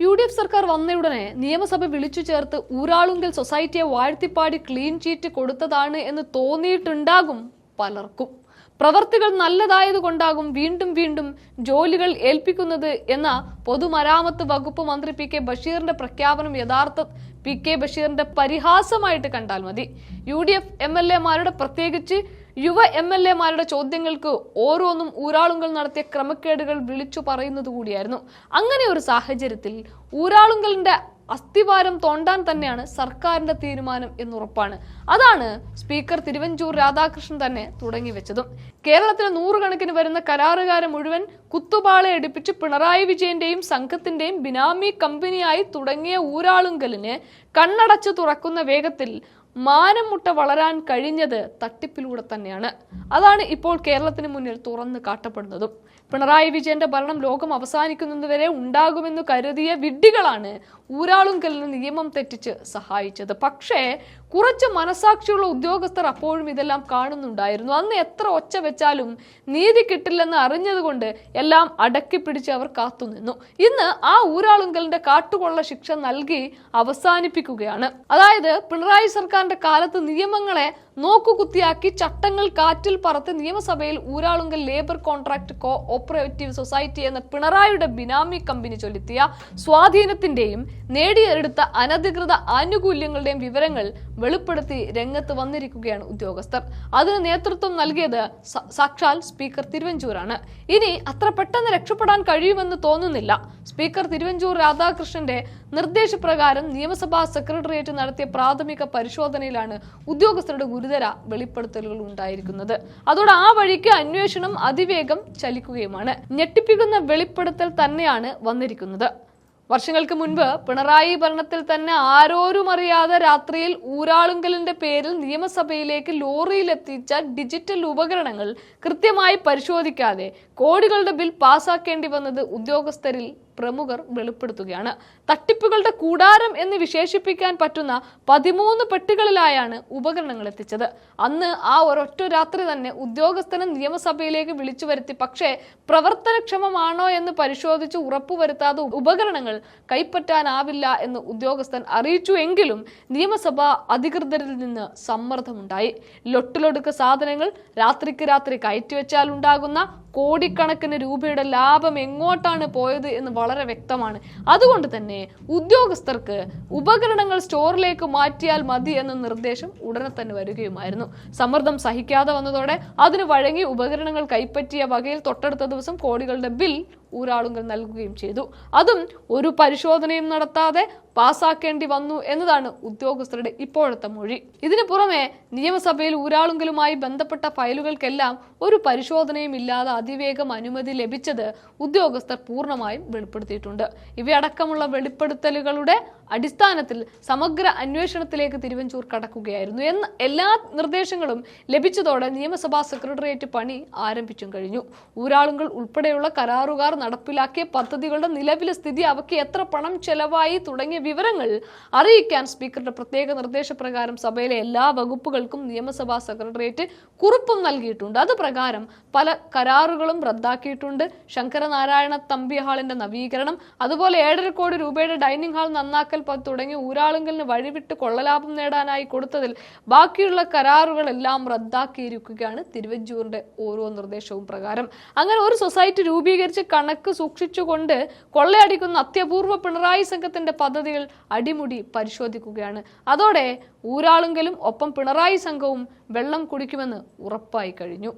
UDF സർക്കാർ വന്നയുടനെ നിയമസഭ വിളിച്ചു ചേർത്ത് ഊരാളുങ്കൽ സൊസൈറ്റിയെ വാഴ്ത്തിപ്പാടി ക്ലീൻ ചീറ്റ് കൊടുത്തതാണ് എന്ന് തോന്നിയിട്ടുണ്ടാകും പലർക്കും. പ്രവർത്തികൾ നല്ലതായതുകൊണ്ടാകും വീണ്ടും വീണ്ടും ജോലികൾ ഏൽപ്പിക്കുന്നത് എന്ന പൊതുമരാമത്ത് വകുപ്പ് മന്ത്രി PK ബഷീറിന്റെ പ്രഖ്യാപനം യഥാർത്ഥ PK ബഷീറിന്റെ പരിഹാസമായിട്ട് കണ്ടാൽ മതി. UDF MLA-മാരുടെ പ്രത്യേകിച്ച് യുവ MLA-മാരുടെ ചോദ്യങ്ങൾക്ക് ഓരോന്നും ഊരാളുങ്കൽ നടത്തിയ ക്രമക്കേടുകൾ വിളിച്ചു പറയുന്നത് കൂടിയായിരുന്നു. അങ്ങനെ ഒരു സാഹചര്യത്തിൽ ഊരാളുങ്കലിന്റെ അസ്ഥിവാരം തോണ്ടാൻ തന്നെയാണ് സർക്കാരിന്റെ തീരുമാനം എന്നുറപ്പാണ്. അതാണ് സ്പീക്കർ തിരുവഞ്ചൂർ രാധാകൃഷ്ണൻ തന്നെ തുടങ്ങി വെച്ചതും. കേരളത്തിലെ നൂറുകണക്കിന് വരുന്ന കരാറുകാരെ മുഴുവൻ കുത്തുപാളയടിപ്പിച്ച് പിണറായി വിജയന്റെയും സംഘത്തിന്റെയും ബിനാമി കമ്പനിയായി തുടങ്ങിയ ഊരാളുങ്കലിന് കണ്ണടച്ച് തുറക്കുന്ന വേഗത്തിൽ മാനം മുട്ട വളരാൻ കഴിഞ്ഞത് തട്ടിപ്പിലൂടെ തന്നെയാണ്. അതാണ് ഇപ്പോൾ കേരളത്തിന് മുന്നിൽ തുറന്നു കാട്ടപ്പെടുന്നതും. പിണറായി വിജയന്റെ ഭരണം ലോകം അവസാനിക്കുന്നതുവരെ ഉണ്ടാകുമെന്ന് കരുതിയ വിഡ്ഢികളാണ് ഊരാളുങ്കലിന് നിയമം തെറ്റിച്ച് സഹായിച്ചത്. പക്ഷേ കുറച്ച് മനസാക്ഷിയുള്ള ഉദ്യോഗസ്ഥർ അപ്പോഴും ഇതെല്ലാം കാണുന്നുണ്ടായിരുന്നു. അന്ന് എത്ര ഒച്ച വെച്ചാലും നീതി കിട്ടില്ലെന്ന് അറിഞ്ഞതുകൊണ്ട് എല്ലാം അടക്കി പിടിച്ച് അവർ കാത്തുനിന്നു. ഇന്ന് ആ ഊരാളുങ്കലിന്റെ കാട്ടുകൊള്ള ശിക്ഷ നൽകി അവസാനിപ്പിക്കുകയാണ്. അതായത് പിണറായി സർക്കാരിന്റെ കാലത്ത് നിയമങ്ങളെ നോക്കുകുത്തിയാക്കി ചട്ടങ്ങൾ കാറ്റിൽ പറത്ത് നിയമസഭയിൽ Uralungal labour contract co operative society എന്ന പിണറായിയുടെ ബിനാമി കമ്പനി ചൊല്ലുത്തിയ സ്വാധീനത്തിന്റെയും നേടിയെടുത്ത അനധികൃത ആനുകൂല്യങ്ങളുടെയും വിവരങ്ങൾ വെളിപ്പെടുത്തി രംഗത്ത് വന്നിരിക്കുകയാണ് ഉദ്യോഗസ്ഥർ. അതിന് നേതൃത്വം നൽകിയത് സാക്ഷാൽ സ്പീക്കർ തിരുവഞ്ചൂരാണ്. ഇനി അത്ര പെട്ടെന്ന് രക്ഷപ്പെടാൻ കഴിയുമെന്ന് തോന്നുന്നില്ല. സ്പീക്കർ തിരുവഞ്ചൂർ രാധാകൃഷ്ണന്റെ നിർദ്ദേശപ്രകാരം നിയമസഭാ സെക്രട്ടേറിയറ്റ് നടത്തിയ പ്രാഥമിക പരിശോധനയിലാണ് ഉദ്യോഗസ്ഥരുടെ ഗുരുതര വെളിപ്പെടുത്തലുകൾ ഉണ്ടായിരിക്കുന്നത്. അതോടെ ആ വഴിക്ക് അന്വേഷണം അതിവേഗം ചലിക്കുകയുമാണ്. ഞെട്ടിപ്പിക്കുന്ന വെളിപ്പെടുത്തൽ തന്നെയാണ് വന്നിരിക്കുന്നത്. വർഷങ്ങൾക്ക് മുൻപ് പിണറായി ഭരണത്തിൽ തന്നെ ആരോരും അറിയാതെ രാത്രിയിൽ ഊരാളുങ്കലിന്റെ പേരിൽ നിയമസഭയിലേക്ക് ലോറിയിൽ എത്തിച്ച ഡിജിറ്റൽ ഉപകരണങ്ങൾ കൃത്യമായി പരിശോധിക്കാതെ കോടികളുടെ ബിൽ പാസാക്കേണ്ടി വന്നത് ഉദ്യോഗസ്ഥരിൽ പ്രമുഖർ വെളിപ്പെടുത്തുകയാണ്. തട്ടിപ്പുകളുടെ കൂടാരം എന്ന് വിശേഷിപ്പിക്കാൻ പറ്റുന്ന 13 പെട്ടികളിലായാണ് ഉപകരണങ്ങൾ എത്തിച്ചത്. അന്ന് ആ ഒരൊറ്റ രാത്രി തന്നെ ഉദ്യോഗസ്ഥനെ നിയമസഭയിലേക്ക് വിളിച്ചു വരുത്തി. പക്ഷേ പ്രവർത്തനക്ഷമമാണോ എന്ന് പരിശോധിച്ച് ഉറപ്പുവരുത്താതെ ഉപകരണങ്ങൾ കൈപ്പറ്റാനാവില്ല എന്ന് ഉദ്യോഗസ്ഥൻ അറിയിച്ചു. എങ്കിലും നിയമസഭാ അധികൃതരിൽ നിന്ന് സമ്മർദ്ദമുണ്ടായി. ലൊട്ടിലൊടുക്ക് സാധനങ്ങൾ രാത്രിക്ക് രാത്രി കയറ്റിവെച്ചാൽ ഉണ്ടാകുന്ന കോടിക്കണക്കിന് രൂപയുടെ ലാഭം എങ്ങോട്ടാണ് പോയത് എന്ന് വളരെ വ്യക്തമാണ്. അതുകൊണ്ട് തന്നെ ഉദ്യോഗസ്ഥർക്ക് ഉപകരണങ്ങൾ സ്റ്റോറിലേക്ക് മാറ്റിയാൽ മതി എന്ന നിർദ്ദേശം ഉടനെ തന്നെ വരികയുമായിരുന്നു. സമ്മർദ്ദം സഹിക്കാതെ വന്നതോടെ അതിന് വഴങ്ങി ഉപകരണങ്ങൾ കൈപ്പറ്റിയ വകയിൽ തൊട്ടടുത്ത ദിവസം കോടികളുടെ ബിൽ ഊരാളുങ്കൽ നൽകുകയും ചെയ്തു. അതും ഒരു പരിശോധനയും നടത്താതെ പാസാക്കേണ്ടി വന്നു എന്നതാണ് ഉദ്യോഗസ്ഥരുടെ ഇപ്പോഴത്തെ മൊഴി. ഇതിനു പുറമെ നിയമസഭയിൽ ഊരാളുങ്കലുമായി ബന്ധപ്പെട്ട ഫയലുകൾക്കെല്ലാം ഒരു പരിശോധനയും ഇല്ലാതെ അതിവേഗം അനുമതി ലഭിച്ചത് ഉദ്യോഗസ്ഥർ പൂർണ്ണമായും വെളിപ്പെടുത്തിയിട്ടുണ്ട്. ഇവയടക്കമുള്ള വെളിപ്പെടുത്തലുകളുടെ അടിസ്ഥാനത്തിൽ സമഗ്ര അന്വേഷണത്തിലേക്ക് തിരുവഞ്ചൂർ കടക്കുകയായിരുന്നു എന്ന എല്ലാ നിർദ്ദേശങ്ങളും ലഭിച്ചതോടെ നിയമസഭാ സെക്രട്ടേറിയറ്റ് പണി ആരംഭിച്ചും കഴിഞ്ഞു. ഊരാളുങ്കൽ ഉൾപ്പെടെയുള്ള കരാറുകാർ നടപ്പിലാക്കിയ പദ്ധതികളുടെ നിലവിലെ സ്ഥിതി, അവയ്ക്ക് എത്ര പണം ചെലവായി തുടങ്ങിയ വിവരങ്ങൾ അറിയിക്കാൻ സ്പീക്കറുടെ പ്രത്യേക നിർദ്ദേശപ്രകാരം സഭയിലെ എല്ലാ വകുപ്പുകൾക്കും നിയമസഭാ സെക്രട്ടേറിയറ്റ് കുറിപ്പും നൽകിയിട്ടുണ്ട്. അത് പ്രകാരം പല കരാറുകളും റദ്ദാക്കിയിട്ടുണ്ട്. ശങ്കരനാരായണ തമ്പി ഹാളിന്റെ നവീകരണം, അതുപോലെ 7.5 കോടി രൂപയുടെ ഡൈനിങ് ഹാൾ നന്നാക്കൽ തുടങ്ങി ഊരാളുങ്കലിന് വഴിവിട്ട് കൊള്ളലാഭം നേടാനായി കൊടുത്തതിൽ ബാക്കിയുള്ള കരാറുകളെല്ലാം റദ്ദാക്കിയിരിക്കുകയാണ് തിരുവഞ്ചൂരിന്റെ ഓരോ നിർദ്ദേശവും പ്രകാരം. അങ്ങനെ ഒരു സൊസൈറ്റി രൂപീകരിച്ച് കണക്ക് സൂക്ഷിച്ചുകൊണ്ട് കൊള്ളയടിക്കുന്ന അത്യപൂർവ പിണറായി സംഘത്തിന്റെ പദ്ധതികൾ അടിമുടി പരിശോധിക്കുകയാണ്. അതോടെ ഊരാളുങ്കലും ഒപ്പം പിണറായി സംഘവും വെള്ളം കുടിക്കുമെന്ന് ഉറപ്പായി കഴിഞ്ഞു.